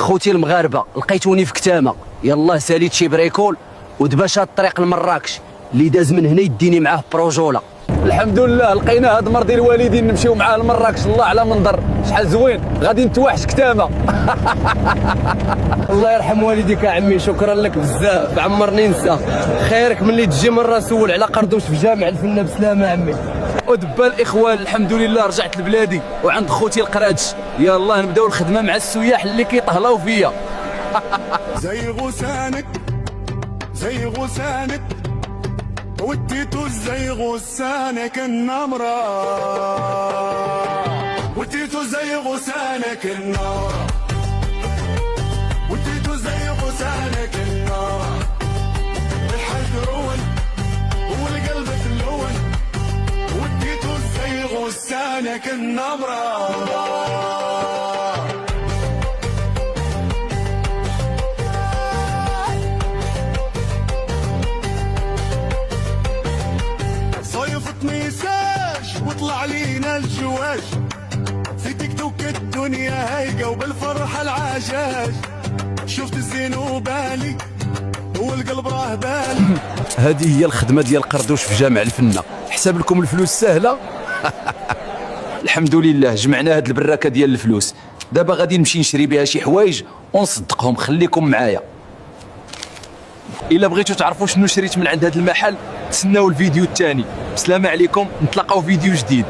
خوتي المغاربه لقيتوني في كتامه، يلاه ساليت شي بريكول ودابا شاد الطريق لمراكش اللي داز من هنا يديني معاه بروجوله. الحمد لله لقينا هاد مرضي الوالدين نمشيو معاه لمراكش. الله على منظر شحال زوين، غادي نتوحش كتامه. الله يرحم والديك عمي، شكرا لك بزاف، عمرني نسى خيرك ملي تجي مره سول على قردوش في جامع الفنه بسلامه عمي. ودبا الاخوان الحمد لله رجعت لبلادي وعند خوتي القرادش، يلاه نبداو الخدمه مع السياح اللي كيطهلاو فيا. زي غسانك زي غسانك وديتو زي غسانك النمرة، وديتو زي غسانك النار، وديتو زي غسانك النار، الحد رون والقلب تلون، وديتو زي غسانك النمرة. وطلع لينا الجواج في تيك توك الدنيا هايقة وبالفرحة العجاج، شفت الزين وبالي والقلب راه بالي. هذه هي الخدمة ديال قردوش في جامع الفنة. حساب لكم الفلوس سهلة. الحمد لله جمعنا هاد البراكة ديال الفلوس، دابا غادي نمشي نشري بها شي حوايج ونصدقهم. خليكم معايا. إلا بغيتوا تعرفوا شنو شريت من عند هاد المحل تسناو الفيديو الثاني. بسلامة عليكم، نتلاقاو فيديو جديد.